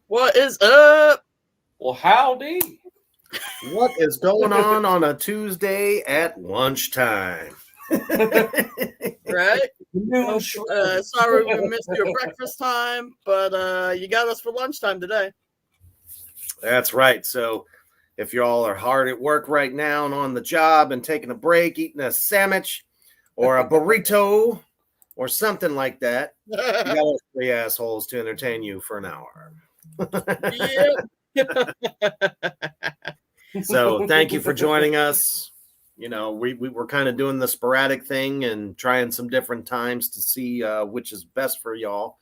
What is up? Well, howdy. What is going on a Tuesday at lunchtime? Right? Noon Sorry we missed your breakfast time, but you got us for lunchtime today. That's right. So if you all are hard at work right now and on the job and taking a break, eating a sandwich or a burrito or something like that, you got us three assholes to entertain you for an hour. So thank you for joining us. You know, we were kind of doing the sporadic thing and trying some different times to see which is best for y'all.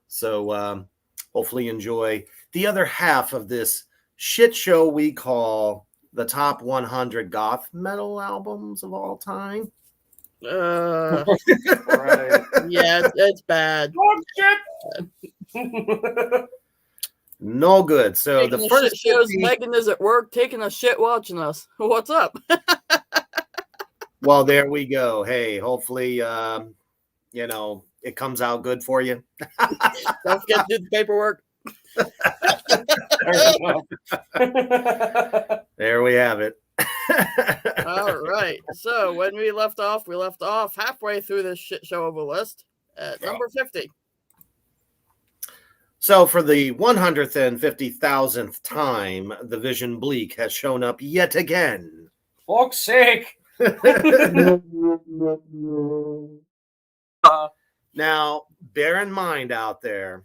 So hopefully you enjoy the other half of this shit show we call the top 100 goth metal albums of all time. Right. Yeah, it's bad. Oh, shit. No good. So Taking the first shit shows 50, Megan is at work taking a shit watching us. What's up? well, there we go. Hey, hopefully you know, it comes out good for you. Don't forget to do the paperwork. There we have it. All right. So when we left off halfway through this shit show of a list at number 50. So for the 150,000th time, the Vision Bleak has shown up yet again. Fuck's sake. Now, bear in mind out there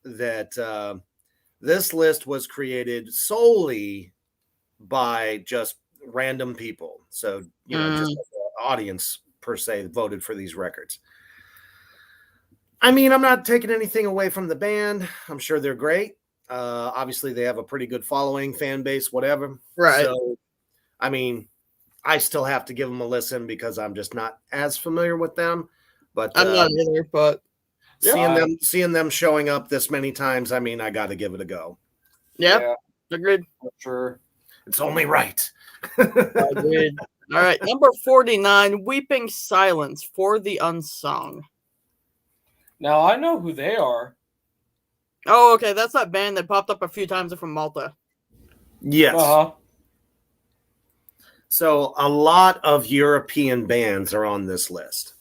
that this list was created solely by just random people. So, you know, just the audience per se voted for these records. I mean, I'm not taking anything away from the band. I'm sure they're great. Obviously, they have a pretty good following, fan base, whatever. Right. So, I mean, I still have to give them a listen because I'm just not as familiar with them. But I'm not either, but seeing them showing up this many times, I mean, I got to give it a go. yeah, agreed. Sure. It's only right. Agreed. All right, number 49, Weeping Silence for the Unsung. Now I know who they are. Oh, okay, that's that band that popped up a few times from Malta. Yes. Uh-huh. So a lot of European bands are on this list.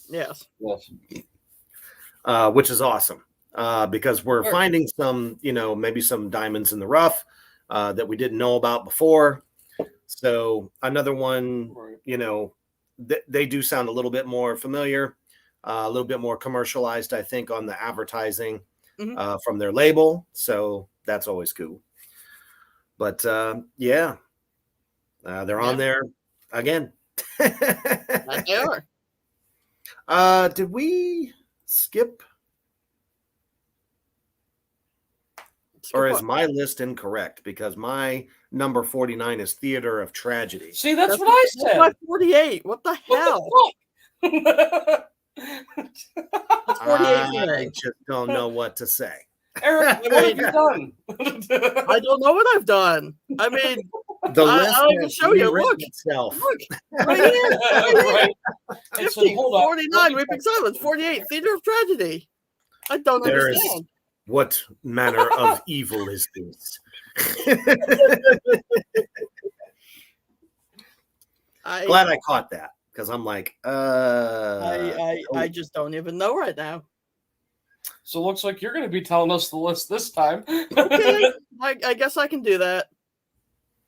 Yes. Which is awesome because we're finding some, you know, maybe some diamonds in the rough that we didn't know about before. So another one, you know, they do sound a little bit more familiar, a little bit more commercialized, I think, on the advertising from their label. So that's always cool. But yeah, they're on there again. That they are. Did we skip? Or is my list incorrect? Because my number 49 is Theater of Tragedy. See, that's what I said. That's 48. What the hell? That's 48. I just don't know what to say. Eric, what have you done? I don't know what I've done. I mean, the list I'll even show you. Look, itself. look, right here. Right here. 50, So, hold on. 49, Weeping Silence, 48, Theater of Tragedy. I don't understand. What manner of evil is this? Glad I caught that because I'm like, I just don't even know right now. So it looks like you're going to be telling us the list this time. Okay, I guess I can do that.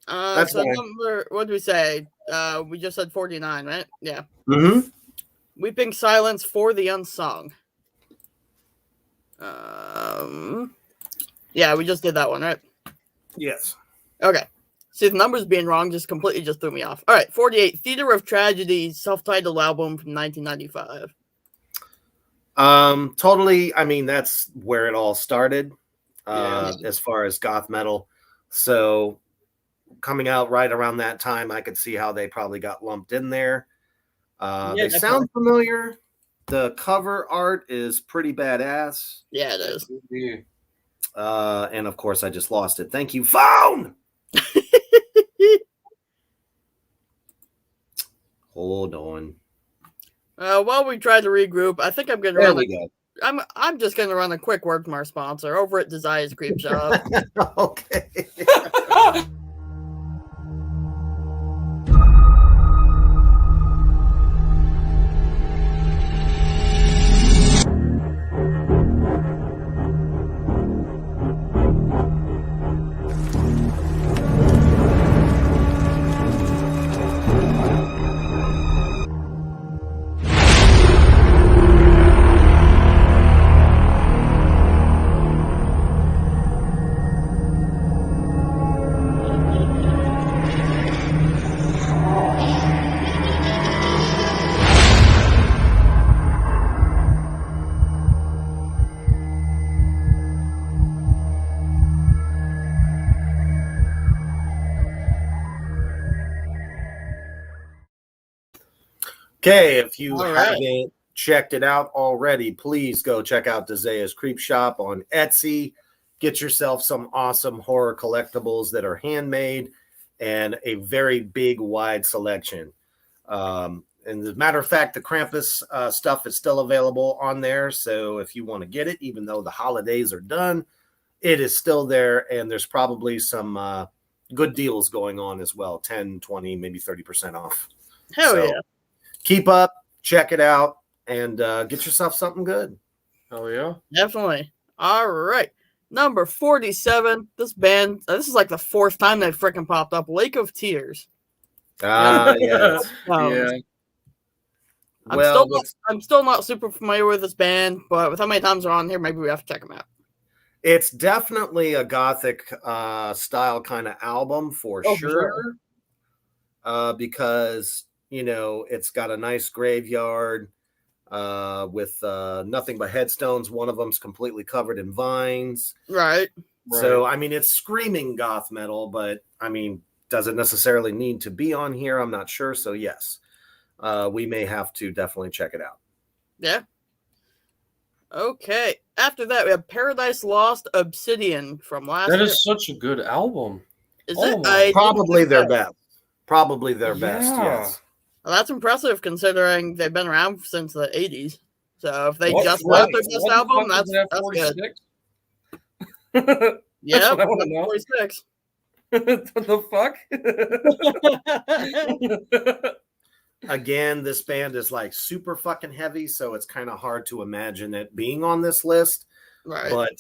That's so fine. What did we say? We just said 49, right? Yeah. Mm-hmm. Weeping Silence for the Unsung. Yeah, we just did that one, right? Yes. Okay. See, the numbers being wrong just completely threw me off. All right, 48, Theater of Tragedy, self-titled album from 1995. Totally. I mean, that's where it all started, as far as goth metal. So coming out right around that time, I could see how they probably got lumped in there. They sound familiar. The cover art is pretty badass. Yeah, it is. And of course, I just lost it. Thank you, phone. Hold on. While we try to regroup, I think I'm going to There we go. I'm just gonna run a quick word from our sponsor over at Desires Creep Shop. Okay. Okay, if you haven't checked it out already, please go check out Dezea's Creep Shop on Etsy. Get yourself some awesome horror collectibles that are handmade and a very big, wide selection. And as a matter of fact, the Krampus stuff is still available on there. So if you want to get it, even though the holidays are done, it is still there. And there's probably some good deals going on as well. 10, 20, maybe 30% off. Hell yeah. Keep up, check it out, and get yourself something good. Oh, yeah. Definitely. All right. Number 47. This band, this is like the fourth time they freaking popped up. Lake of Tears. Yes. Yeah. I'm still not super familiar with this band, but with how many times they're on here, maybe we have to check them out. It's definitely a gothic style kind of album for sure. Because, you know, it's got a nice graveyard with nothing but headstones. One of them's completely covered in vines. Right. So, I mean, it's screaming goth metal, but, I mean, does it necessarily need to be on here? I'm not sure. So, yes, we may have to definitely check it out. Yeah. Okay. After that, we have Paradise Lost Obsidian from last year. That is such a good album. Is it? Probably their best. Probably their best, yes. Well, that's impressive considering they've been around since the 80s. So if they just left their best album, that's good. Yeah, 46. What the fuck? Again, this band is like super fucking heavy, so it's kind of hard to imagine it being on this list. Right. But,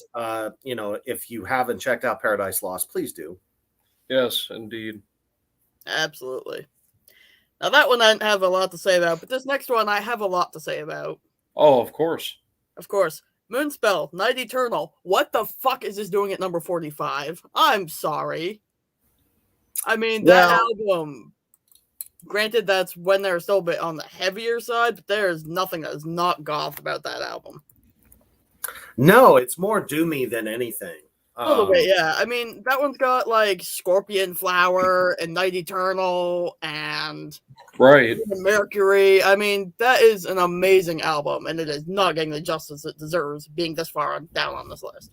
you know, if you haven't checked out Paradise Lost, please do. Yes, indeed. Absolutely. Now, that one I didn't have a lot to say about, but this next one I have a lot to say about. Oh, of course. Of course. Moonspell, Night Eternal. What the fuck is this doing at number 45? I'm sorry. I mean, that album, granted, that's when they're still a bit on the heavier side, but there's nothing that is not goth about that album. No, it's more doomy than anything. Yeah. I mean, that one's got like Scorpion Flower and Night Eternal and Mercury. I mean, that is an amazing album, and it is not getting the justice it deserves being this far down on this list.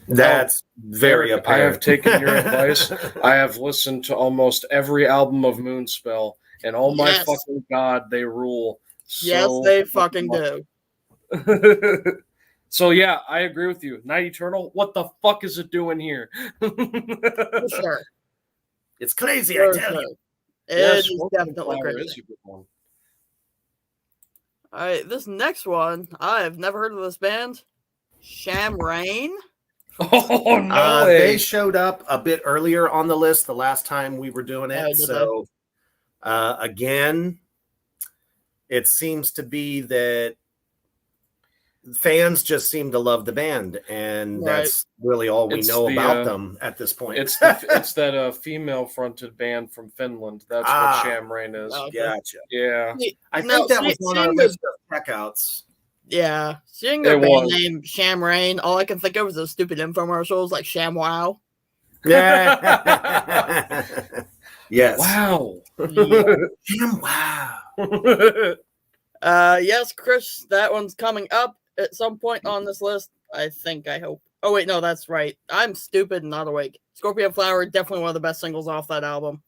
That's very apparent. I have taken your advice. I have listened to almost every album of Moonspell, and oh my fucking god, they rule. Yes, they fucking do. So yeah, I agree with you. Night Eternal, what the fuck is it doing here? For sure. It's crazy, I tell you. It is definitely crazy. All right, this next one, I've never heard of this band. Sham Rain. Oh, no way. They showed up a bit earlier on the list the last time we were doing it. So, again, it seems to be that fans just seem to love the band, and that's really all we know about them at this point. It's that female-fronted band from Finland. That's what Sham Rain is. Gotcha. Yeah. I think that was on our list of checkouts. Yeah. Seeing their band name Sham Rain, all I can think of is those stupid infomercials like Sham Wow. Yeah. Yes. Wow. Sham Wow. Yes, Chris, that one's coming up at some point on this list. I hope. Oh, wait, no, that's right. I'm stupid and not awake. Scorpion Flower, definitely one of the best singles off that album.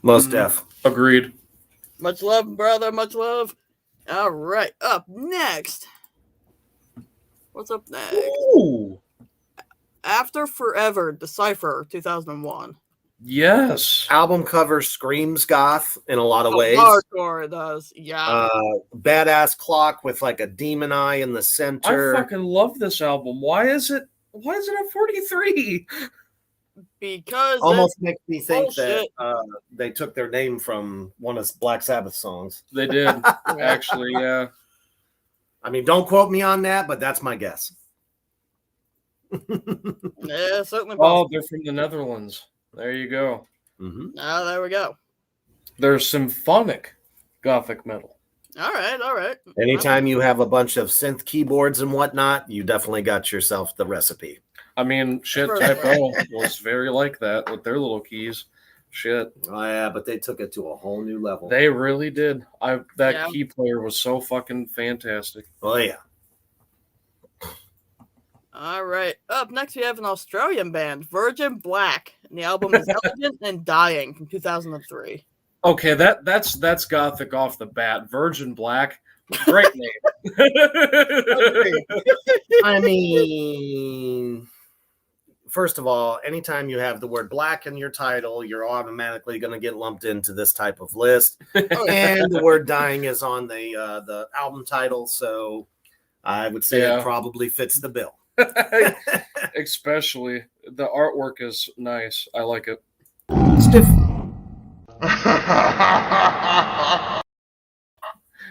Most def. Agreed. Much love, brother. Much love. All right. Up next, What's up next? Ooh. After Forever, Decipher, 2001. Yes. Album cover screams goth in a lot of ways. Hardcore, it does. Yeah. Badass clock with like a demon eye in the center. I fucking love this album. Why is it at 43? Because almost makes me think bullshit. that they took their name from one of Black Sabbath songs. They did, actually, yeah. I mean, don't quote me on that, but that's my guess. Yeah, certainly. Oh, they're from the Netherlands. There you go. Mm-hmm. Oh, there we go. They're symphonic gothic metal. All right. Anytime you have a bunch of synth keyboards and whatnot, you definitely got yourself the recipe. I mean, shit, Type O was very like that with their little keys. Shit. Oh, yeah, but they took it to a whole new level. They really did. That key player was so fucking fantastic. Oh, yeah. All right. Up next, we have an Australian band, Virgin Black. And the album is Elegant and Dying from 2003. Okay, that's gothic off the bat. Virgin Black, great name. I mean, first of all, anytime you have the word black in your title, you're automatically going to get lumped into this type of list. And the word dying is on the album title, so I would say it probably fits the bill. Especially the artwork is nice. I like it. Stiff.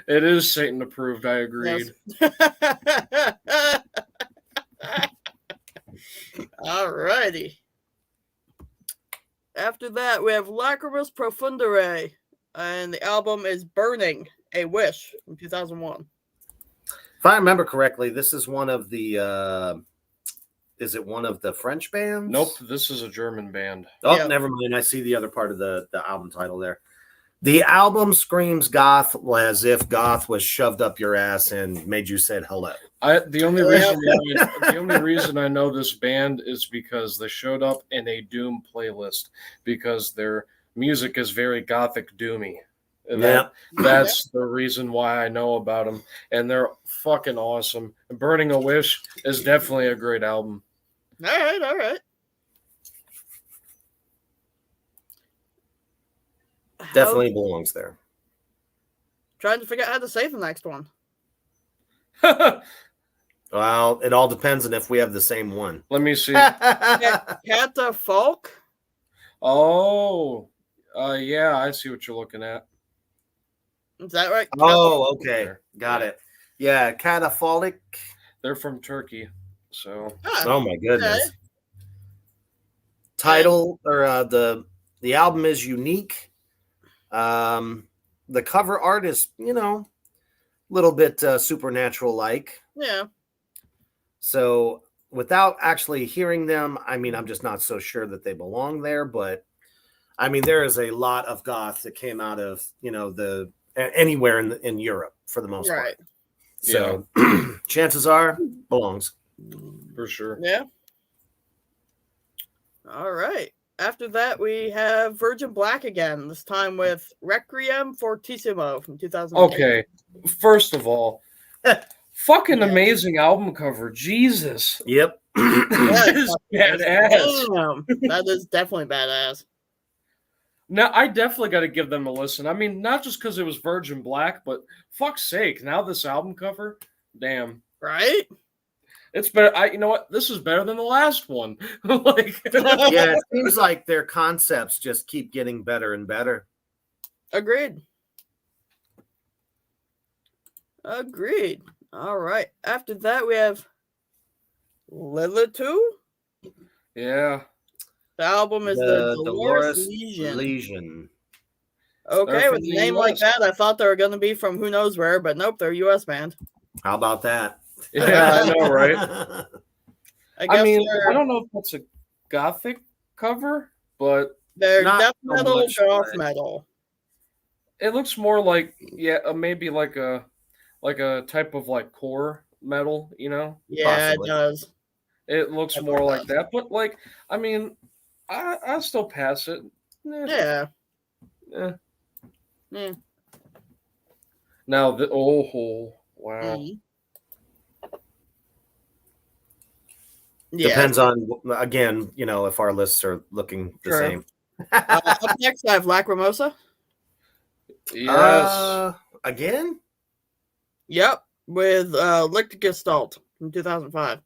It is Satan approved. I agreed. Yes. All righty. After that, we have Lacrimus Profundere, and the album is Burning, A Wish from 2001. If I remember correctly, this is one of the is it one of the French bands? Nope, this is a German band. Oh, never mind. I see the other part of the album title there. The album screams goth as if goth was shoved up your ass and made you say hello. The only reason I know this band is because they showed up in a Doom playlist because their music is very gothic doomy. That's the reason why I know about them, and they're fucking awesome. Burning a Wish is definitely a great album. All right. Definitely belongs there. Trying to figure out how to say the next one. Well, it all depends on if we have the same one. Let me see. Catafalque? Oh, yeah, I see what you're looking at. Is that right? Oh, okay. Got it. Yeah, Catafalque. They're from Turkey, so. Oh my goodness. Okay. Title or the album is unique. The cover art is, a little bit supernatural like. Yeah. So without actually hearing them, I mean, I'm just not so sure that they belong there, but I mean, there is a lot of goth that came out of, anywhere in Europe for the most part. So chances are belongs. For sure. Yeah. All right. After that, we have Virgin Black again, this time with Requiem Fortissimo from 2008. Okay. First of all, fucking amazing album cover. Jesus. Yep. That is badass. Damn. That is definitely badass. Now, I definitely got to give them a listen. I mean, not just because it was Virgin Black, but fuck's sake, now this album cover, damn. Right? It's better. You know what? This is better than the last one. Yeah, it seems like their concepts just keep getting better and better. Agreed. All right. After that, we have Lilitu. Yeah. The album is the Dolores Legion. Okay, with a name like that, I thought they were going to be from who knows where, but nope, they're a U.S. band. How about that? Yeah, I know, right? I mean, I don't know if that's a gothic cover, but they're death metal, goth metal. It looks more like maybe like a type of like core metal, Yeah, possibly. It does. It looks more like that, but like, I mean, I still pass it. Yeah. Now wow. Yeah. Depends on, again, if our lists are looking the same. Up next, I have Lacrimosa. Yes. Again? Yep, with Lichtgestalt from 2005.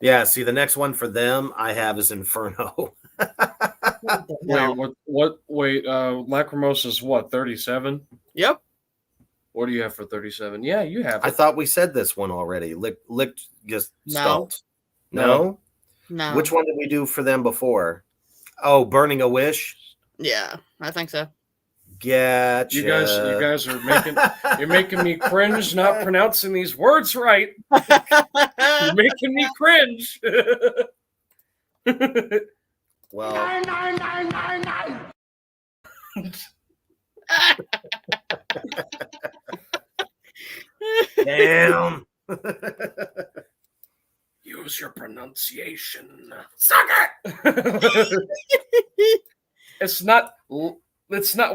Yeah, see, the next one for them I have is Inferno. Wait, Lacrimosa's what, 37? Yep. What do you have for 37? Yeah, you have it. I thought we said this one already. Lichtgestalt. No? No. Which one did we do for them before? Oh, Burning a Wish? Yeah, I think so. Gotcha. You guys are making me cringe not pronouncing these words right. You're making me cringe. Well, damn. Use your pronunciation. Suck it. It's not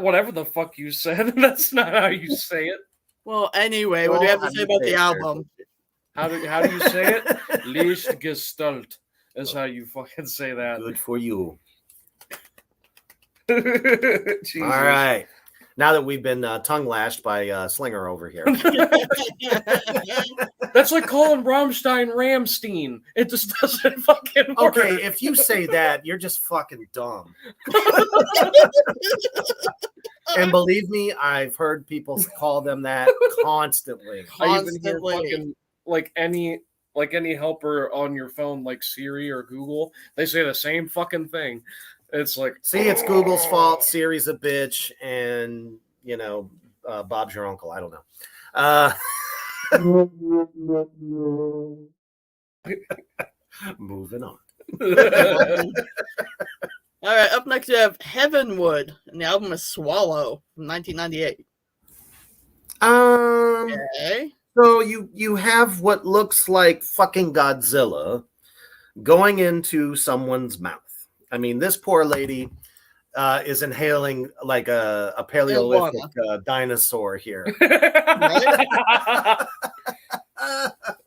whatever the fuck you said. That's not how you say it. Well, anyway, what do you have to say about the album? How do you say it? Lichtgestalt is how you fucking say that. Good for you. Jesus. All right. Now that we've been tongue lashed by Slinger over here. That's like calling Rammstein Ramstein. It just doesn't fucking work. Okay, if you say that, you're just fucking dumb. And believe me, I've heard people call them that constantly. I even hear fucking like any helper on your phone, like Siri or Google, they say the same fucking thing. It's like, see, it's Google's fault. Siri's a bitch, and Bob's your uncle. I don't know. Moving on. All right, up next you have Heavenwood, and the album is Swallow from 1998. Okay. So you have what looks like fucking Godzilla going into someone's mouth. I mean, this poor lady is inhaling like a Paleolithic dinosaur here.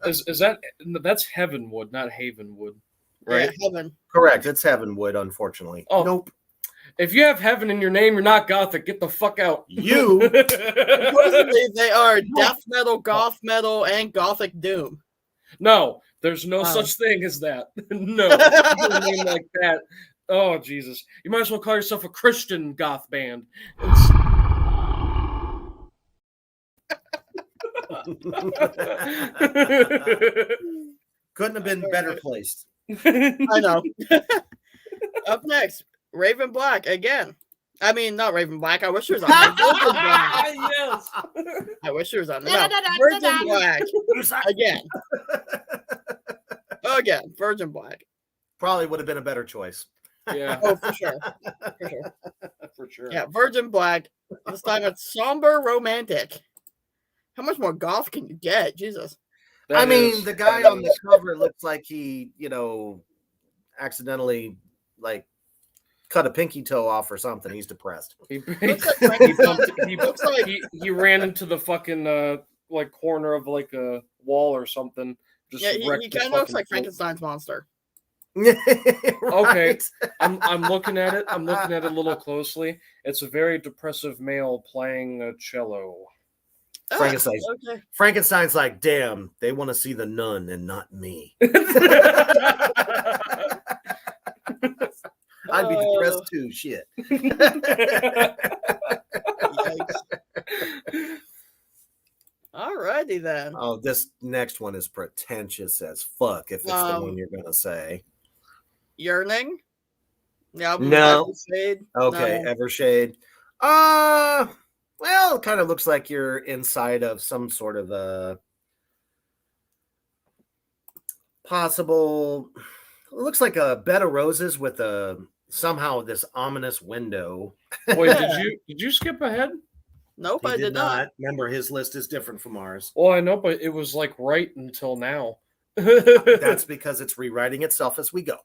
Is that's Heavenwood, not Havenwood, right? Yeah, Heaven. Correct. It's Heavenwood, unfortunately. Oh, nope. If you have heaven in your name, you're not gothic. Get the fuck out. You. Supposedly they are death metal, goth metal, and gothic doom. No, there's no such thing as that. No, a name like that. Oh Jesus! You might as well call yourself a Christian goth band. Couldn't have been better placed. I know. Up next, Raven Black again. I mean, not Raven Black. I wish she was on there. Yes. I wish she was on there. No, Virgin Black again. Again, Virgin Black. Probably would have been a better choice. Yeah. Oh, for sure. For sure. Yeah, Virgin Black. This time it's somber romantic. How much more goth can you get? Jesus. I mean, the guy on the cover looks like he, accidentally cut a pinky toe off or something. He's depressed. He ran into the fucking corner of like a wall or something. Just he kind of looks like Frankenstein's monster. Right. Okay, I'm looking at it. I'm looking at it a little closely. It's a very depressive male playing a cello. Frankenstein's like, damn, they want to see the nun and not me. I'd be depressed too. Shit. Alrighty then. Oh, this next one is pretentious as fuck. If it's the one you're gonna say, Yearning. The album no. Evershade. Okay, no. Evershade. Well, it kind of looks like you're inside of some sort of a possible. It looks like a bed of roses with somehow this ominous window. Wait, did you skip ahead? Nope, I did not. Remember, his list is different from ours. Well, I know, but it was like right until now. That's because it's rewriting itself as we go.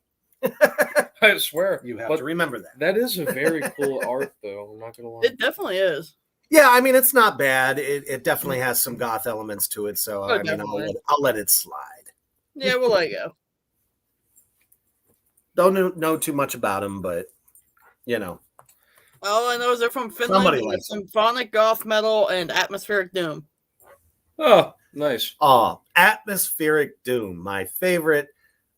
I swear. You have to remember that. That is a very cool art, though. I'm not going to lie. It definitely is. Yeah, I mean, it's not bad. It definitely has some goth elements to it. So, I'll let it slide. Yeah, we'll let you go. Don't know too much about them, but you know. All I know is they're from Finland. Somebody likes symphonic goth metal and atmospheric doom. Oh, nice. Oh, atmospheric doom, my favorite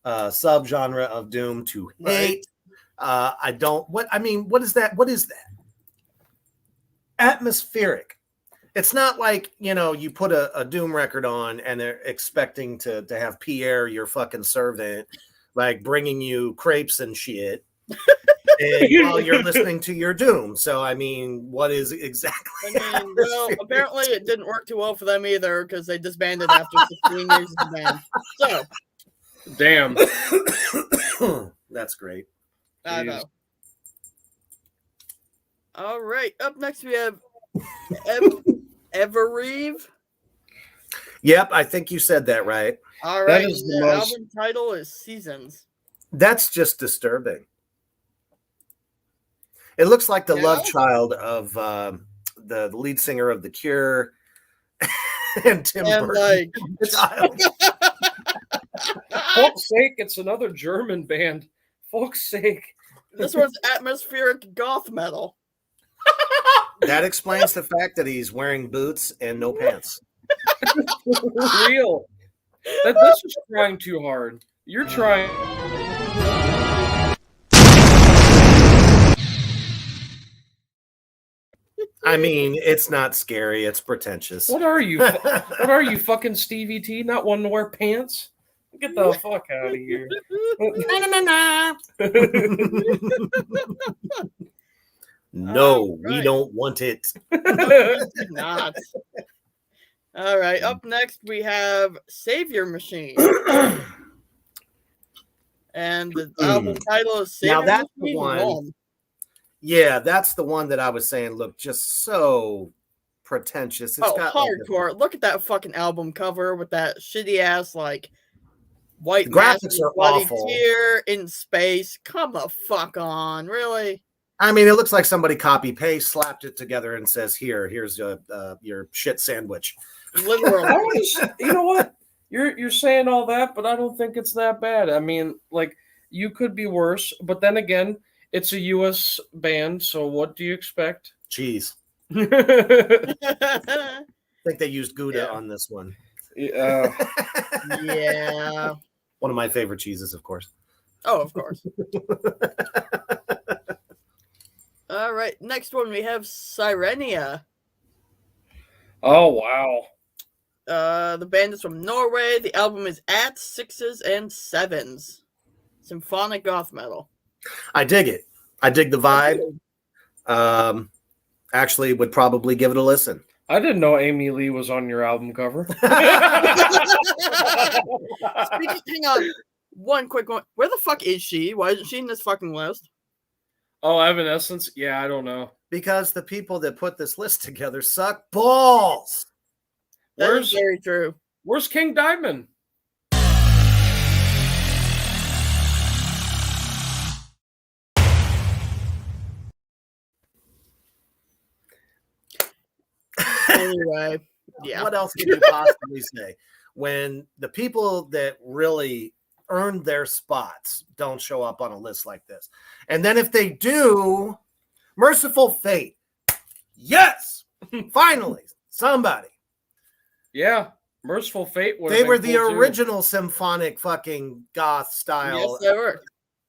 subgenre of doom to hate. I don't. What I mean, what is that? What is that? Atmospheric. It's not like, you know, you put a doom record on and they're expecting to have Pierre, your fucking servant, like bringing you crepes and shit. And while you're listening to your doom. So, I mean, what is exactly? I mean, well, apparently it didn't work too well for them either because they disbanded after 16 years of the band. So, damn, that's great. I know. All right, up next we have Evereve. Yep, I think you said that right. All right, the album title is Seasons. That's just disturbing. It looks like the love child of the lead singer of The Cure and Tim Burton. Child. Folks' sake, it's another German band. Folks' sake. This one's atmospheric goth metal. That explains the fact that he's wearing boots and no pants. Real. That's just trying too hard. You're trying. I mean, it's not scary. It's pretentious. What are you? What are you, fucking Stevie T? Not wanting to wear pants? Get the fuck out of here. No, we don't want it. Not. All right. Up next, we have Savior Machine. And the album title is Savior Now that's Machine the one. 1. Yeah, that's the one that I was saying. Look, just so pretentious. It's got hardcore. Look at that fucking album cover with that shitty ass like white the graphics are bloody awful. Tear in space. Come the fuck on, really? I mean, it looks like somebody copy paste, slapped it together, and says, "Here's your shit sandwich." Literally. You know what? You're saying all that, but I don't think it's that bad. I mean, like, you could be worse, but then again, it's a U.S. band, so what do you expect? Cheese. Yeah. I think they used Gouda on this one. Yeah. One of my favorite cheeses, of course. Oh, of course. All right. Next one, we have Sirenia. Oh, wow. The band is from Norway. The album is At Sixes and Sevens. Symphonic goth metal. I dig it. I dig the vibe. Actually, would probably give it a listen. I didn't know Amy Lee was on your album cover. Hang on. One quick one. Where the fuck is she? Why isn't she in this fucking list? Oh, Evanescence? Yeah, I don't know. Because the people that put this list together suck balls. That is very true. Where's King Diamond? Anyway, yeah. What else can you possibly say when the people that really earned their spots don't show up on a list like this? And then if they do, Merciful Fate. Yes, finally, somebody. Yeah, Merciful Fate. They were the original symphonic fucking goth style. Yes, they were.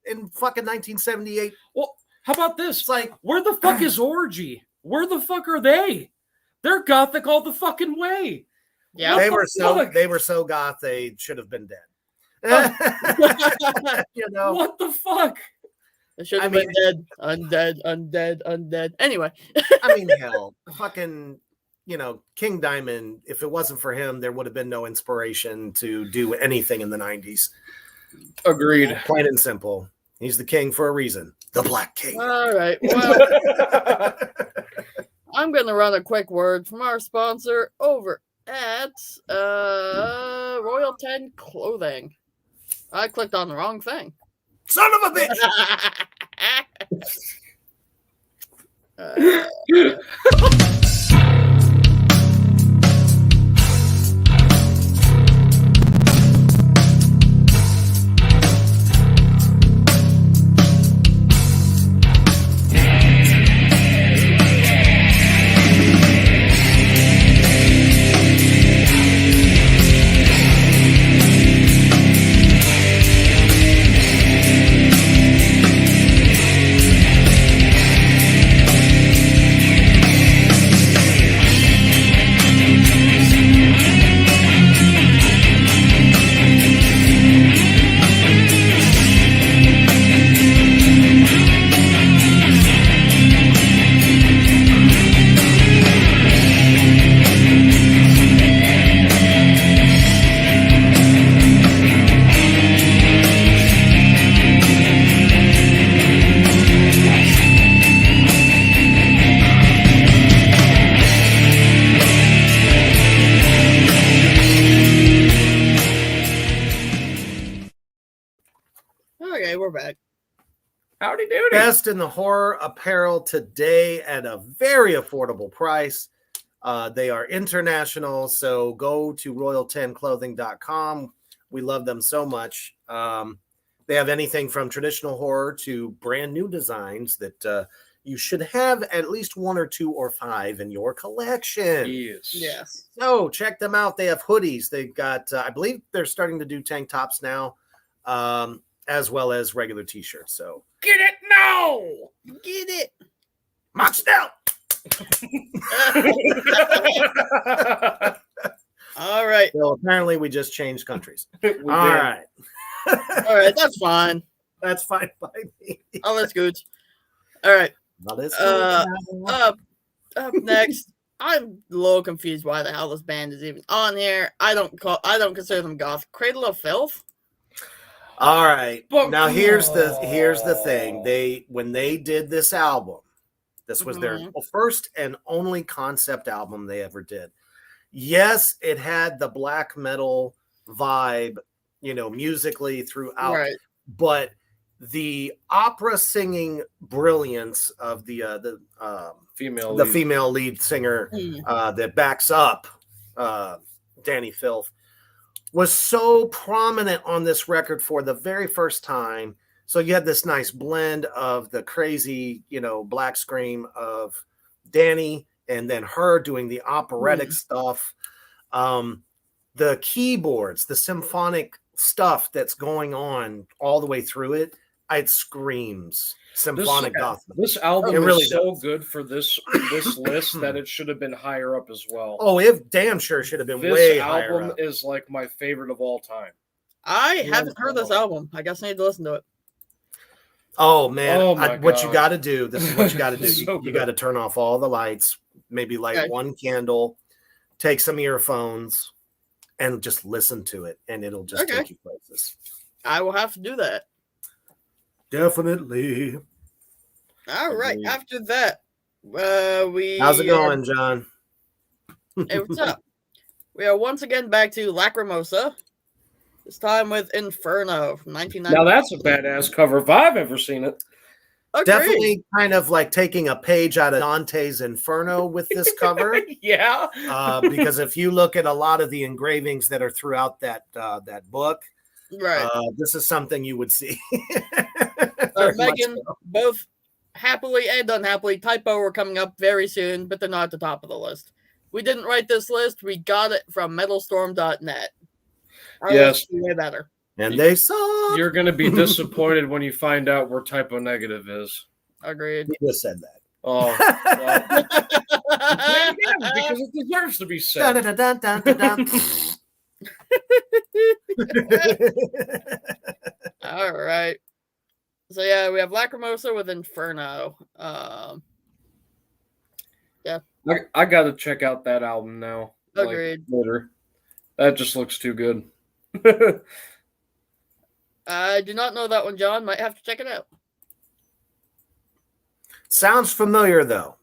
In fucking 1978. Well, how about this? It's like, where the fuck is Orgy? Where the fuck are they? They're gothic all the fucking way. Yeah, they were so goth they should have been dead. You know what the fuck? They should have been dead. Undead. Anyway, I mean, hell, fucking, King Diamond. If it wasn't for him, there would have been no inspiration to do anything in the 90s. Agreed. Plain and simple. He's the king for a reason. The Black King. All right. Well, I'm going to run a quick word from our sponsor over at Royal 10 Clothing. I clicked on the wrong thing. Son of a bitch! Howdy doody. Best in the horror apparel today at a very affordable price. They are international, so go to royal10clothing.com. We love them so much. They have anything from traditional horror to brand new designs that you should have at least 1 or 2 or 5 in your collection. Yes. So check them out. They have hoodies. They've got, I believe they're starting to do tank tops now, as well as regular t-shirts. So Get it now! Get it. Mox out. All right. So apparently we just changed countries. All right. All right. That's fine. That's fine by me. Oh, that's good. All right. Up. Up next, I'm a little confused why the hell this band is even on here. I don't consider them goth. Cradle of Filth. All right. But now here's the thing. When they did this album, this was their first and only concept album they ever did. Yes, it had the black metal vibe, musically throughout, Right. but the opera singing brilliance of the female lead singer that backs up Danny Filth was so prominent on this record for the very first time. So you had this nice blend of the crazy, black scream of Danny and then her doing the operatic stuff. The keyboards, the symphonic stuff that's going on all the way through it, it screams symphonic goth. This album it really is so does. good for this list that it should have been higher up as well. Oh, it damn sure should have been This way higher album up. is like my favorite of all time. I haven't heard this album. I guess I need to listen to it. Oh man, what you God. got to do? This is what you got to do. So you got to turn off all the lights, maybe light one candle, take some earphones, and just listen to it, and it'll just take you places. I will have to do that. Definitely. All right. After that, How's it going, John? Hey, what's up? We are once again back to Lacrimosa. This time with Inferno from 1990. Now that's a badass cover if I've ever seen it. Agreed. Definitely kind of like taking a page out of Dante's Inferno with this cover. Yeah. Because if you look at a lot of the engravings that are throughout that book, right, this is something you would see. Megan, both happily and unhappily, Typo are coming up very soon, but they're not at the top of the list. We didn't write this list. We got it from metalstorm.net. Our yes. list is way better. And they suck. You're going to be disappointed when you find out where Typo Negative is. Agreed. You just said that. Oh, well. Because it deserves to be said. Dun, dun, dun, dun, dun, dun. All right. So yeah, we have Lacrimosa with Inferno. Yeah. I got to check out that album now. Agreed. Later. That just looks too good. I do not know that one, John. Might have to check it out. Sounds familiar, though.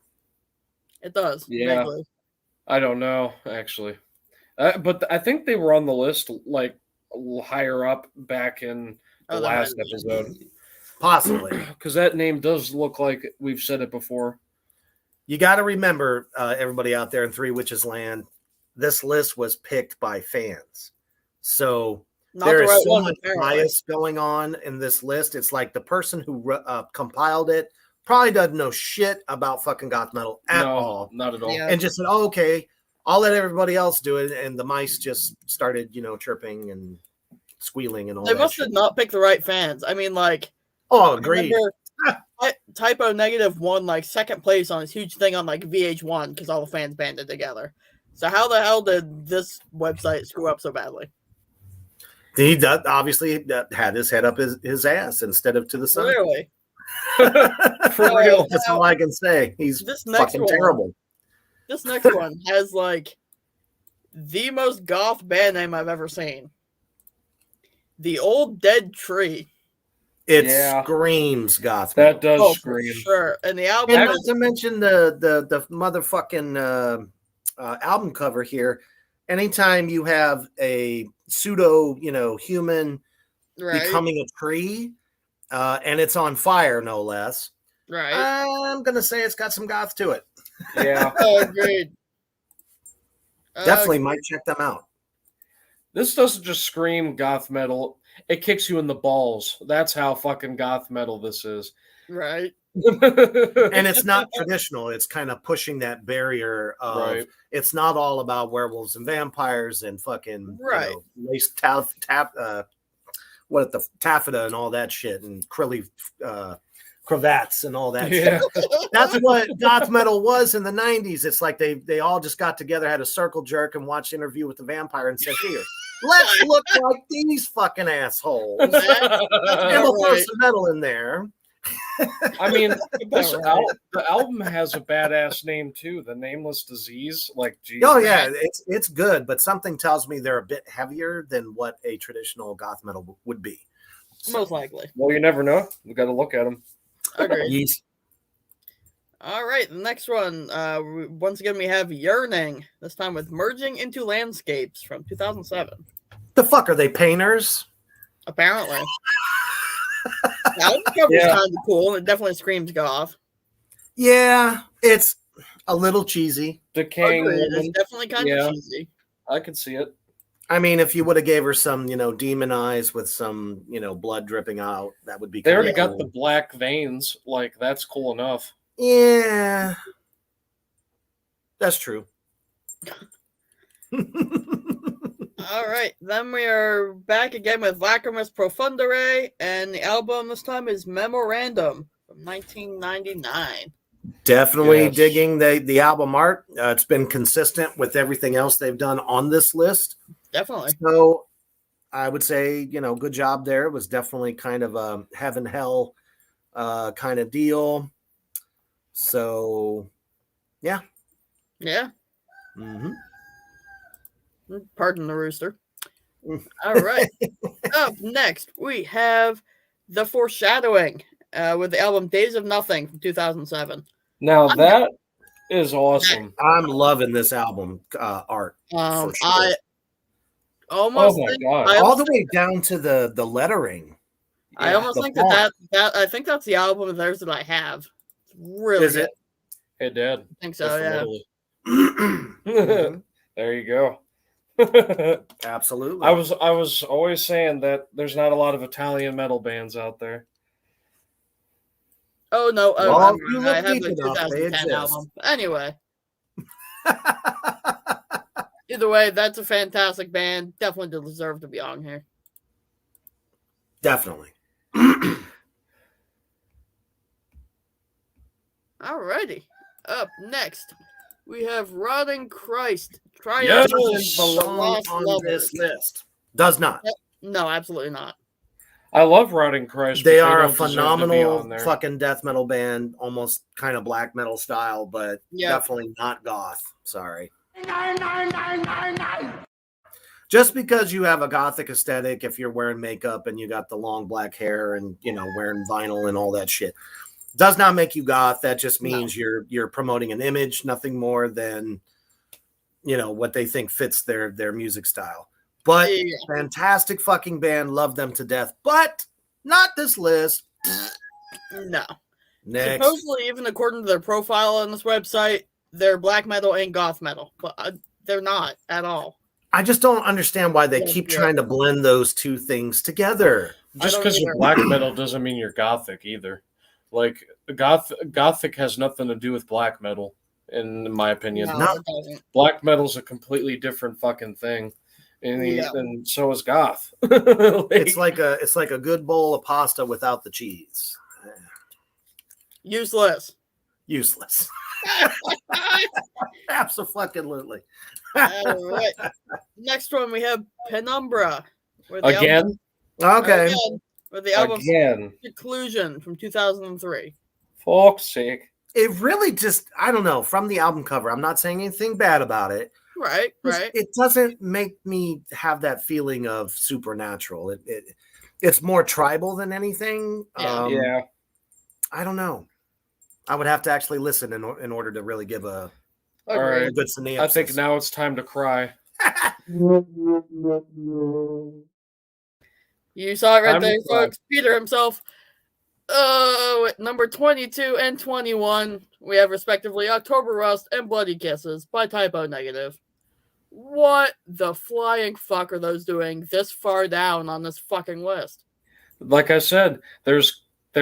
It does. Yeah. Vaguely. I don't know, actually. But I think they were on the list like higher up back in the last episode. Possibly. Because that name does look like we've said it before. You got to remember, everybody out there in Three Witches Land, this list was picked by fans. So there is so much bias going on in this list. It's like the person who compiled it probably doesn't know shit about fucking goth metal at all. Not at all. Yeah. And just said, oh, okay, I'll let everybody else do it. And the mice just started, chirping and squealing and all that. They must have not picked the right fans. I mean, like, oh, agreed. Typo Negative won like second place on this huge thing on like VH1 because all the fans banded together. So how the hell did this website screw up so badly? He obviously had his head up his ass instead of to the side. Clearly. For real. That's all I can say. He's fucking terrible. This next one has like the most goth band name I've ever seen. The Old Dead Tree. It screams goth metal. That does scream. For sure. And the album not to mention the motherfucking album cover here. Anytime you have a pseudo, human becoming a tree, and it's on fire, no less. Right. I'm gonna say it's got some goth to it. Yeah. Oh, agreed. Definitely might check them out. This doesn't just scream goth metal. It kicks you in the balls. That's how fucking goth metal this is. Right. And it's not traditional. It's kind of pushing that barrier of Right. it's not all about werewolves and vampires and fucking Right. lace taffeta and all that shit and crilly cravats and all that shit. That's what goth metal was in the 90s. It's like they all just got together, had a circle jerk, and watched Interview with the Vampire and said, here, let's look like these fucking assholes. And we'll throw some metal in there. I mean, the album has a badass name too, The Nameless Disease. Like, geez, oh yeah, it's good, but something tells me they're a bit heavier than what a traditional goth metal would be. Most likely. Well, you never know. We got to look at them. Agreed. All right, the next one. Once again, we have Yearning. This time with Merging into Landscapes from 2007. The fuck are they, painters? Apparently. The album cover is kind of cool. It definitely screams goth. Yeah, it's a little cheesy. Decaying Woman. It's definitely kind of cheesy. I can see it. I mean, if you would have gave her some, demon eyes with some, blood dripping out, that would be. They already got the black veins. Like, that's cool enough. Yeah, that's true. All right, then we are back again with Lacrimus Profundere, and the album this time is Memorandum from 1999. Definitely digging the album art. It's been consistent with everything else they've done on this list. Definitely. So I would say, good job there. It was definitely kind of a heaven hell kind of deal. So, yeah. Yeah. Mm-hmm. Pardon the rooster. All right. Up next, we have The Foreshadowing with the album Days of Nothing from 2007. Now that is awesome. I'm loving this album art. For sure. I almost all the way down to the lettering. I almost think that I think that's the album of theirs that I have. Really is it? Hey, Dad. I think so. Yeah. There you go. Absolutely. I was always saying that there's not a lot of Italian metal bands out there. Oh no! Well, I have the 2010 album. Anyway, either way, that's a fantastic band. Definitely deserve to be on here. Definitely. Alrighty. Up next, we have Rotting Christ. Yes, belong on this list. Does not. No, absolutely not. I love Rotting Christ. They are a phenomenal fucking death metal band, almost kind of black metal style, but definitely not goth. Sorry. Just because you have a gothic aesthetic, if you're wearing makeup and you got the long black hair and wearing vinyl and all that shit, does not make you goth. That just means you're promoting an image, nothing more than what they think fits their music style. But fantastic fucking band, love them to death, but not this list. No. Next. Supposedly, even according to their profile on this website, they're black metal and goth metal, but they're not at all. I just don't understand why they keep trying to blend those two things together. Just because you're black metal doesn't mean you're gothic either. Like gothic has nothing to do with black metal, in my opinion. No, it doesn't. Black metal's a completely different fucking thing. And so is goth. It's like a good bowl of pasta without the cheese. Useless. Absolutely. All right. Next one we have Penumbra. Again? Okay. With the album Seclusion from 2003. Fuck's sake. It really just, I don't know, from the album cover, I'm not saying anything bad about it. Right. It doesn't make me have that feeling of supernatural. It's more tribal than anything. Yeah. I don't know. I would have to actually listen in order to really give a good synopsis. I think now it's time to cry. You saw it right there, folks. Peter himself. At number 22 and 21, we have respectively October Rust and Bloody Kisses by Typo Negative. What the flying fuck are those doing this far down on this fucking list? Like I said, there's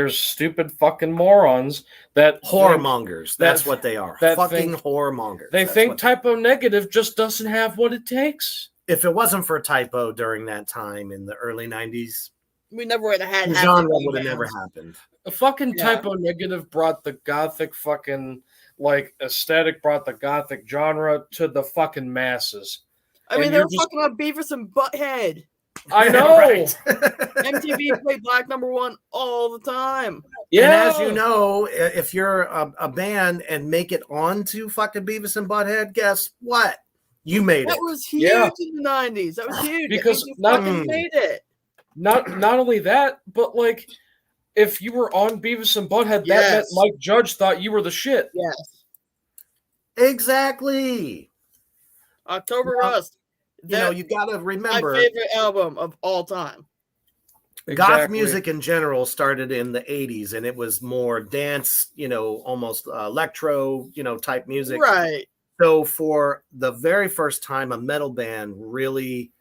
stupid fucking morons that whoremongers. That's what they are. Fucking whoremongers. They think Typo Negative just doesn't have what it takes. If it wasn't for Typo during that time in the early 90s, we never would have had the genre would have never happened. A fucking Typo Negative brought the gothic fucking like aesthetic, brought the gothic genre to the fucking masses. I mean, they're fucking on Beavis and Butthead. I know. MTV played Black #1 all the time. Yeah. And as you know, if you're a band and make it onto fucking Beavis and Butthead, guess what? You made it. That was huge in the 90s. That was huge. Because made it. Not only that, but like if you were on Beavis and Butthead, that meant Mike Judge thought you were the shit. Yes. Exactly. October Rust. You got to remember. My favorite album of all time. Goth music in general started in the 80s, and it was more dance, almost electro, type music. Right. So for the very first time, a metal band really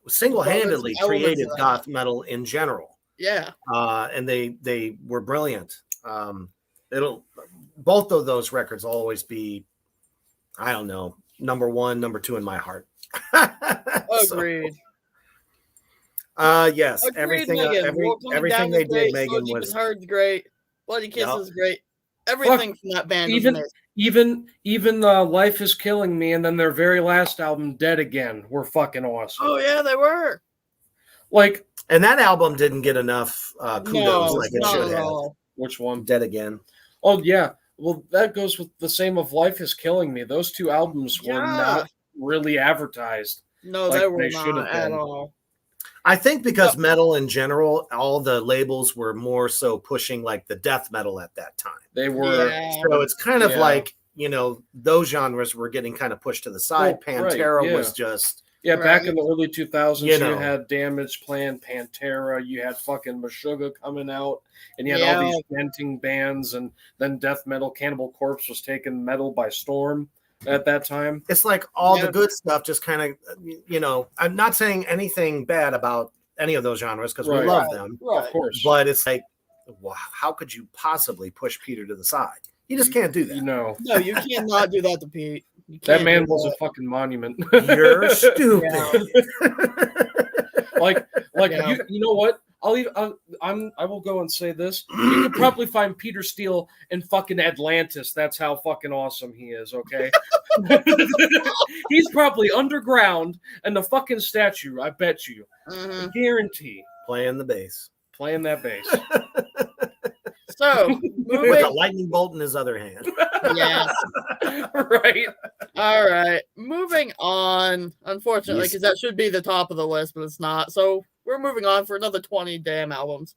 single-handedly created goth metal in general. Yeah. And they were brilliant. Both of those records will always be, I don't know, number 1, number 2 in my heart. Agreed. Yes. Agreed, everything they did, Megan, was Hard's great. Bloody Kisses is great. Everything from that band even Life Is Killing Me and then their very last album, Dead Again, were fucking awesome. Oh yeah, they were. And that album didn't get enough kudos like it should have. Which one? Dead Again. Oh yeah. Well, that goes with the same of Life Is Killing Me. Those two albums were not really advertised. No, they were not at all. I think because metal in general, all the labels were more so pushing like the death metal at that time. They were. So it's kind of like, those genres were getting kind of pushed to the side. Pantera was just... Yeah, back in the early 2000s, you had Damage Plan, Pantera, you had fucking Meshuggah coming out, and you had all these venting bands, and then death metal. Cannibal Corpse was taking metal by storm at that time. It's like all the good stuff just kind of, I'm not saying anything bad about any of those genres because we love them. Right. Of course. But it's like, wow, how could you possibly push Peter to the side? You just can't do that. No, you cannot do that to Pete. That man was a fucking monument. You're stupid. You know what? I will go and say this. You could probably find Peter Steele in fucking Atlantis. That's how fucking awesome he is, okay? He's probably underground and the fucking statue, I bet you. I guarantee. Playing the bass. Playing that bass. So, with a lightning bolt in his other hand. Yeah. Right. All right. Moving on. Unfortunately, because that should be the top of the list, but it's not. So we're moving on for another 20 damn albums.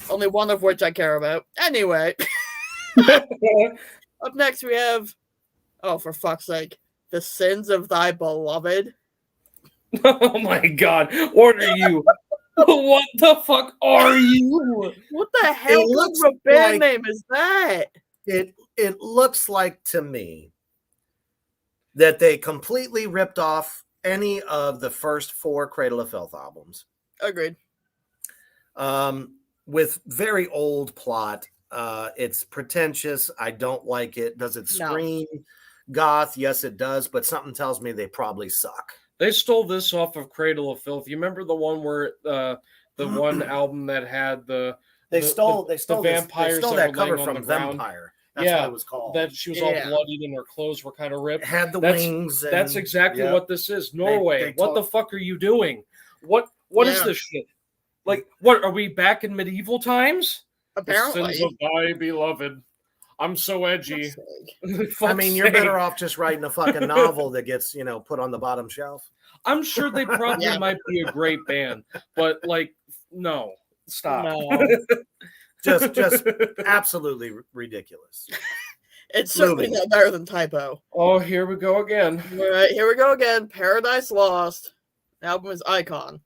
Only one of which I care about. Anyway. Up next we have, oh, for fuck's sake, The Sins of Thy Beloved. Oh my God. What are you? What the fuck are you? What the hell kind of a band name is that? It looks like to me that they completely ripped off any of the first 4 Cradle of Filth albums. Agreed. With very old plot. It's pretentious. I don't like it. Does it scream goth? Yes, it does. But something tells me they probably suck. They stole this off of Cradle of Filth. You remember the one where the one album that had the vampires they stole that cover from Vampire. That's what it was called. That she was all bloodied and her clothes were kind of ripped. Had the wings. That's exactly what this is. Norway. What the fuck are you doing? What is this shit? Like, what are we back in medieval times? Apparently. The Sins of Thy Beloved. I'm so edgy. I mean, you're better off just writing a fucking novel that gets, put on the bottom shelf. I'm sure they probably might be a great band, but no, stop. No. just absolutely ridiculous. It's certainly not better than Typo. Oh, here we go again. All right, here we go again. Paradise Lost. The album is Icon.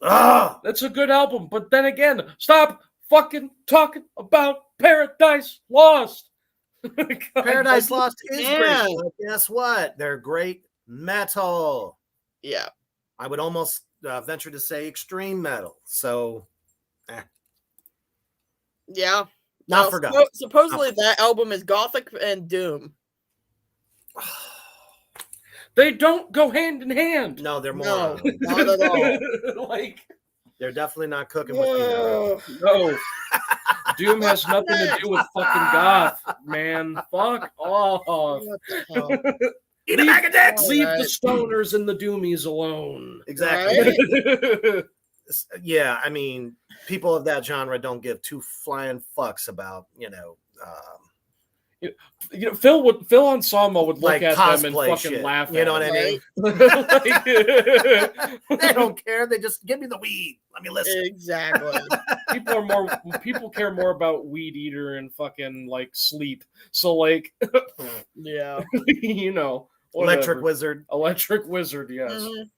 Ah, that's a good album, but then again, stop fucking talking about Paradise Lost. Paradise Lost is Yeah. great. But guess what? They're great metal. Yeah. I would almost venture to say extreme metal. So, Yeah. not Now, forgotten. supposedly that album is gothic and doom. They don't go hand in hand. No, they're No, morons. not at all. Like, They're definitely not cooking with peanut. no. Doom has nothing to do with fucking goth, man. Fuck off. What the hell? Eat a bag of dicks. Leave Alright. the stoners and the doomies alone. Exactly. Right? Yeah, I mean, people of that genre don't give two flying fucks about, Phil Anselmo would look like at them and cosplay fucking shit. laugh You at know what them. I mean? Like- They don't care. They just give me the weed. Let me listen. Exactly. people care more about Weed Eater and fucking like Sleep. So like Yeah. whatever. Electric Wizard, Electric Wizard, yes. Mhm.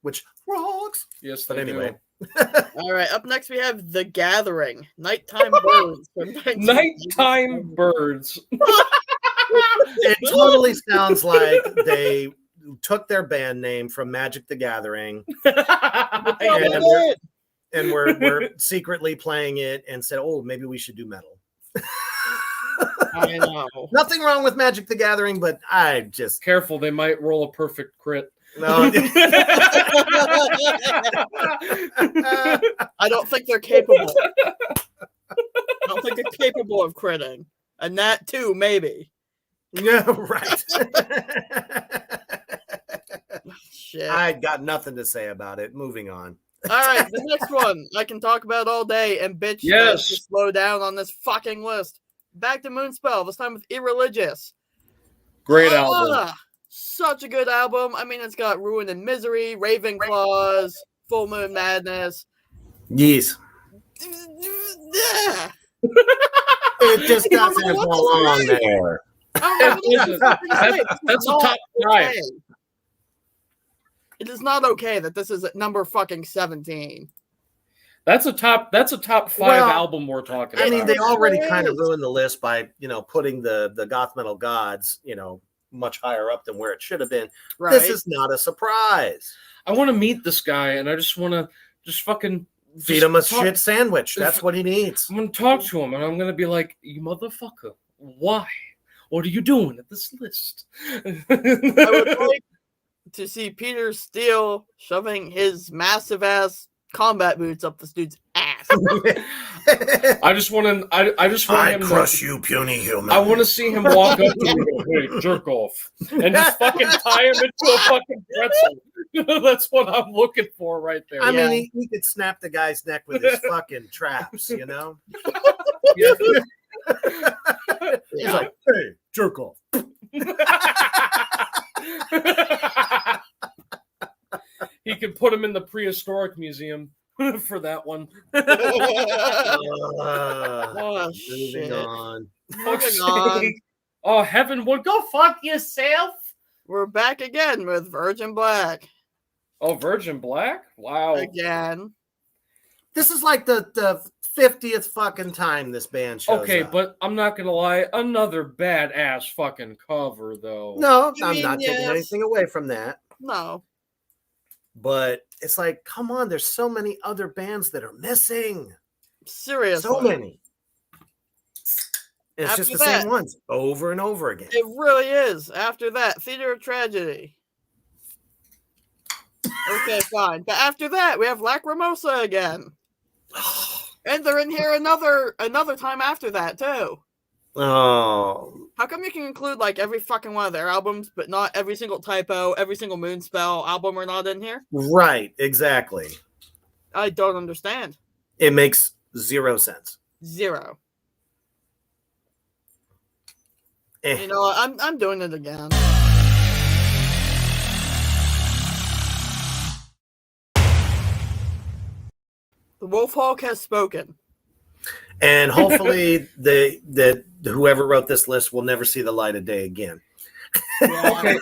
which rocks. Yes, But they anyway, All right. Up next, we have The Gathering, Nighttime Birds. from Nighttime Birds. it totally sounds like they took their band name from Magic the Gathering Yeah. and we're secretly playing it and said, oh, maybe we should do metal. I know. Nothing wrong with Magic the Gathering, but I just Careful, they might roll a perfect crit. no. I don't think they're capable. I don't think they're capable of critting. And that too, maybe. Yeah, right. Shit. I got nothing to say about it. Moving on. All right, the next one I can talk about all day and bitch Yes. to slow down on this fucking list. Back to Moonspell, this time with Irreligious. Great album. Ah, such a good album. I mean, it's got Ruin and Misery, Raven Claws, Full Moon Madness. Yes. Yeah. It just doesn't belong there. I don't know what else to say. This is That's a not top 5. okay. It is not okay that this is at number fucking 17. That's a top 5 Well, album we're talking I about. mean, they already It kind of is. ruined the list by, putting the goth metal gods, much higher up than where it should have been. Right? This is not a surprise. I want to meet this guy, and I just want to fucking Feed him a talk- shit sandwich. That's what he needs. I'm going to talk to him, and I'm going to be like, you motherfucker, why? What are you doing at this list? I would like to see Peter Steele shoving his massive ass combat boots up this dude's ass. I just want to. I just want I him crush to, you, puny human. I want to see him walk up to me and go, hey, jerk off, and just fucking tie him into a fucking pretzel. That's what I'm looking for right there. I Yeah. mean, he could snap the guy's neck with his fucking traps, Yeah. He's like, hey, jerk off. He could put him in the prehistoric museum for that one. Oh, Moving shit. on. Moving on. Oh, heaven would go fuck yourself. We're back again with Virgin Black. Oh, Virgin Black? Wow. Again. This is like the 50th fucking time this band shows Okay, up. but I'm not gonna lie, another badass fucking cover though. No, I I'm mean, not taking yes. anything away from that. No. But it's like, come on, there's so many other bands that are missing. Seriously. So many. And it's After just the that- same ones over and over again. It really is. After that, Theater of Tragedy. Okay, fine. But after that, we have Lacrimosa again. And they're in here another time after that, too. Oh, How come you can include like every fucking one of their albums, but not every single typo, every single Moonspell album are not in here? right, exactly. I don't understand. It makes zero sense. Zero. Eh. You know what? I'm doing it again. The Wolf Hawk has spoken. And hopefully that whoever wrote this list will never see the light of day again. Okay,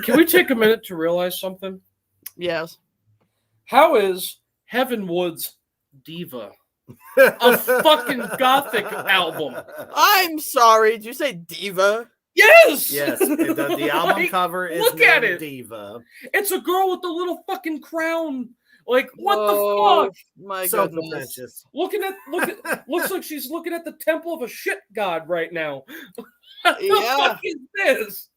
can we take a minute to realize something? Yes. How is Heavenwood's Diva A fucking gothic album. I'm sorry. Did you say diva? Yes. Yes. The album Like, cover is look at it. Diva. It's a girl with a little fucking crown. Like, what Whoa, the fuck? My So goodness. pretentious. Looks like she's looking at the temple of a shit god right now. What the Yeah. fuck is this?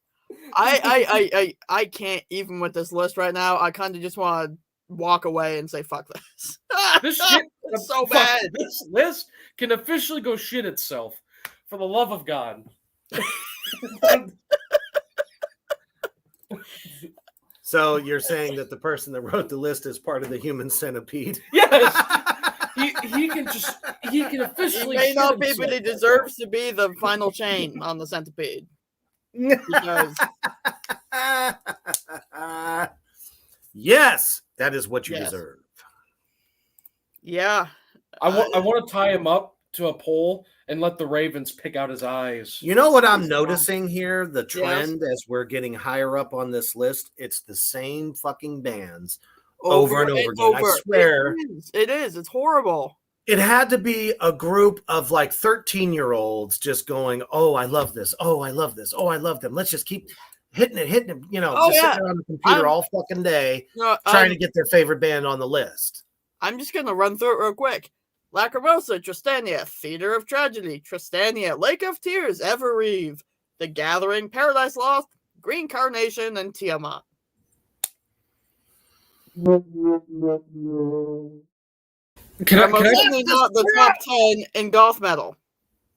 I can't even with this list right now. I kind of just want to walk away and say fuck this. This shit It's so fuck, bad. This list can officially go shit itself. For the love of God. So you're saying that the person that wrote the list is part of the human centipede? Yes. He can officially He may shit not be, himself. but he deserves to be the final chain on the centipede. Because yes, that is what you Yes. deserve. yeah, I want to tie him up to a pole and let the ravens pick out his eyes. You know what I'm Yes. noticing here? The trend as we're getting higher up on this list, it's the same fucking bands over and over again. I swear. It is. It's horrible. It had to be a group of like 13-year-olds just going, oh, I love this. Oh, I love this. Oh, I love them. Let's just keep hitting it, you know, Oh, just yeah. sitting on the computer all fucking day No, trying to get their favorite band on the list. I'm just gonna run through it real quick. Lacrimosa, Tristania, Theater of Tragedy, Tristania, Lake of Tears, Evereve, The Gathering, Paradise Lost, Green Carnation, and Tiamat. Can They're I most certainly not the top 10 in goth metal.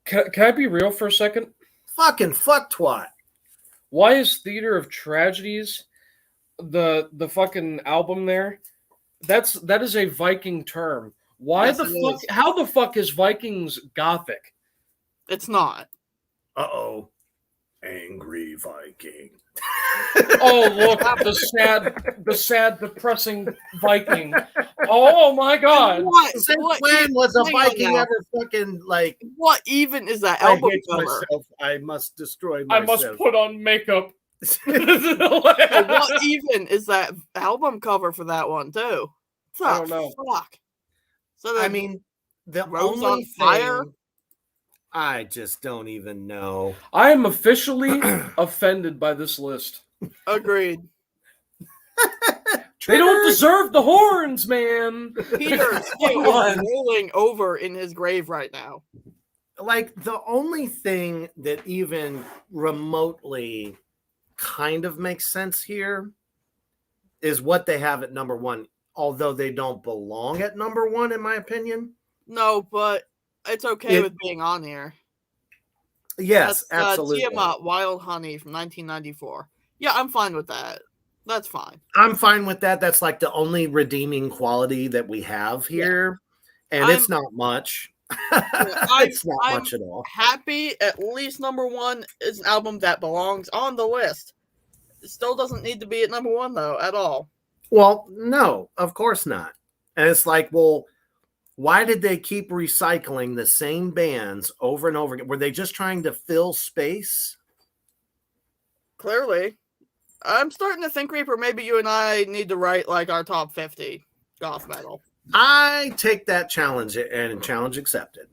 can I be real for a second? Fucking fuck twat. Why is Theater of Tragedies the fucking album there? That is a Viking term. Why Yes, the it fuck? is. How the fuck is Vikings gothic? It's not. Uh-oh. Angry Viking. Oh look, the sad, depressing Viking. Oh my god! What? Since What when even- was a hang on Viking now. ever fucking like, What even is that I album hate cover? myself, I must destroy I myself. must put on makeup. What even is that album cover for that one too? What I the don't know. Fuck. So I mean, the Rose only on Fire? thing- I just don't even know. I am officially offended by this list. agreed. They don't deserve the horns, man. Peter still is rolling over in his grave right now. Like, the only thing that even remotely kind of makes sense here is what they have at number one, although they don't belong at number one, in my opinion. No, but it's okay with being on here. Yes, That's, absolutely. Tiamat Wild Honey from 1994. Yeah, I'm fine with that. That's fine. I'm fine with that. That's like the only redeeming quality that we have here. And it's not much. It's not I'm much at all. Happy at least number one is an album that belongs on the list. It still doesn't need to be at number one, though, at all. Well, no, of course not. And it's like, well, why did they keep recycling the same bands over and over again? Were they just trying to fill space? Clearly. I'm starting to think, Reaper, maybe you and I need to write like our top 50 goth metal. I take that challenge and challenge accepted.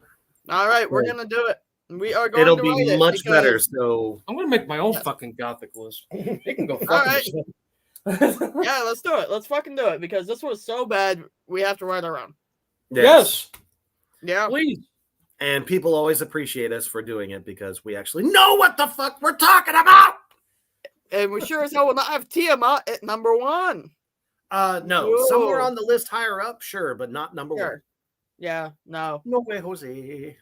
All right, we're going to do it. We are going It'll to write be it much because- better. So I'm gonna make my own fucking gothic list. They can go fuck right. themselves. Yeah, let's do it. Let's fucking do it because this was so bad. We have to write our own. Yes, Yeah. please. And people always appreciate us for doing it because we actually know what the fuck we're talking about. And we sure as hell will not have Tiamat at number one. No, Whoa. somewhere on the list higher up, sure, but not number one. Sure. Yeah, no. No way, Jose.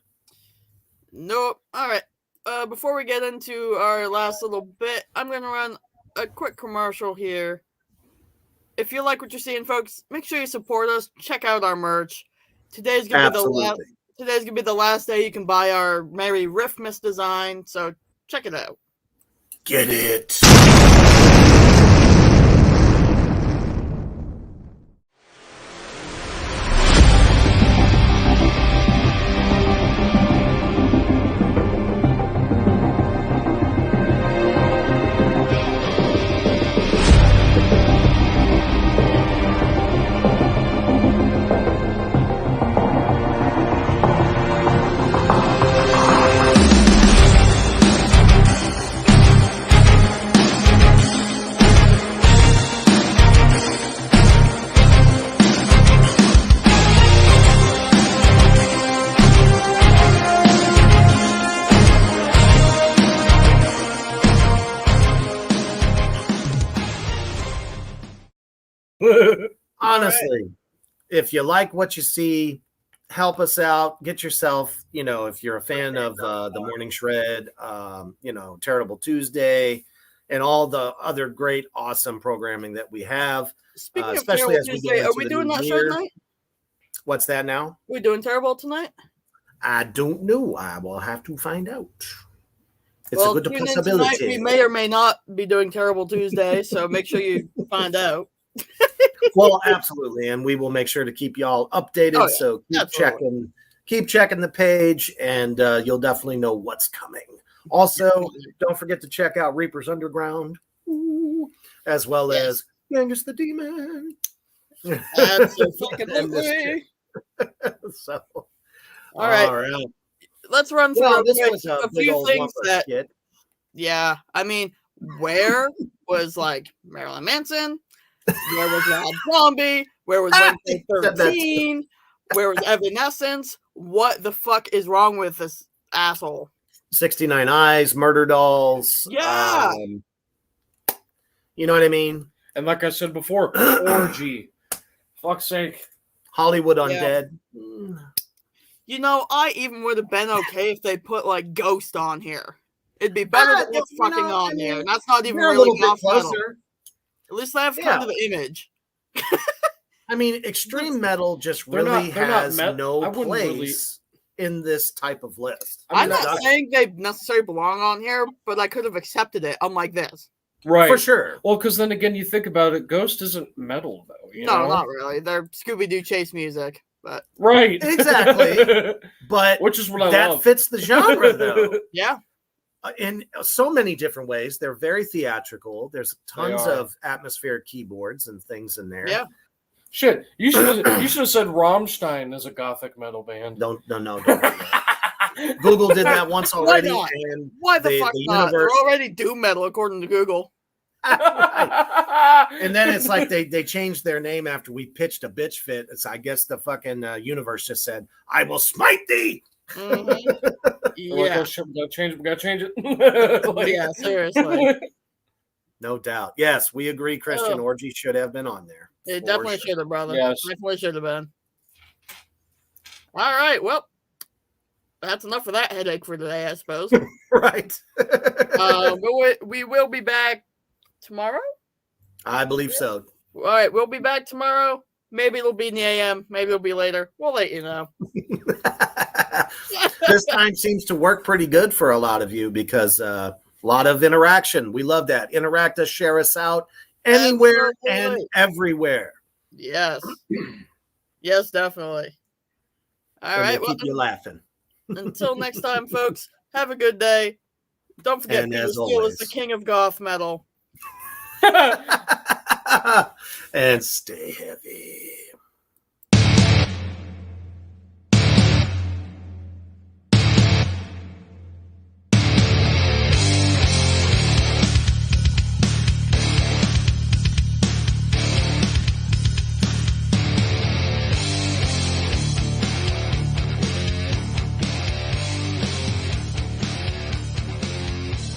Nope. All right. Before we get into our last little bit, I'm going to run a quick commercial here. If you like what you're seeing, folks, make sure you support us. Check out our merch. Today's gonna be the last day you can buy our Merry Riffmas design. So check it out. Get it. Honestly, if you like what you see, help us out. Get yourself, if you're a fan of the Morning Shred, Terrible Tuesday, and all the other great, awesome programming that we have. Speaking of Especially Terrible as we Tuesday, go are into we the doing new that show year. tonight? What's that now? We doing Terrible tonight? I don't know. I will have to find out. It's Well, a good tune in possibility. tonight. We may or may not be doing Terrible Tuesday, so make sure you find out. Well, absolutely, and we will make sure to keep y'all updated. Oh, yeah. So Absolutely. keep checking the page, and you'll definitely know what's coming. Also, don't forget to check out Reaper's Underground, as well as Gangis the Demon. Absolutely. So, all right. Let's run through a few things that. Skit. Yeah, I mean, where was like Marilyn Manson? Where was Rob Zombie? Where was Wednesday 13? Where was Evanescence? What the fuck is wrong with this asshole? 69 Eyes, Murder Dolls. Yeah. You know what I mean? And like I said before, Orgy. Fuck's sake. Hollywood Undead. I even would have been okay if they put like Ghost on here. It'd be better than what's fucking on there. And that's not even really goth metal. At least they have kind of the image. I mean, extreme metal just really has no place in this type of list. I'm not saying they necessarily belong on here, but I could have accepted it, unlike this. Right. For sure. Well, because then again, you think about it, Ghost isn't metal, though. No, not really. They're Scooby-Doo chase music. But right. Exactly. But which is what I love. That fits the genre, though. Yeah. In so many different ways. They're very theatrical. There's tons of atmospheric keyboards and things in there. Yeah. Shit, you should have said Rammstein is a gothic metal band. Don't do that. Google did that once already. Why the fuck not? They're already doom metal according to Google. Right. And then it's like they changed their name after we pitched a bitch fit. It's I guess the fucking universe just said, "I will smite thee." Mm-hmm. Yeah, gotta change it. Yeah, seriously. No doubt. Yes, we agree. Christian Orgy should have been on there. It definitely should have, brother. Yes. Definitely should have been. All right, well, that's enough of that headache for today, I suppose. Right. We will be back tomorrow? I believe so. All right, we'll be back tomorrow. Maybe it'll be in the AM. Maybe it'll be later. We'll let you know. This time seems to work pretty good for a lot of you because a lot of interaction. We love that. Interact us, share us out anywhere and everywhere. Yes. Yes, definitely. All right. We'll keep you laughing. Until next time, folks, have a good day. Don't forget, Peter Steele is the king of goth metal. And stay heavy.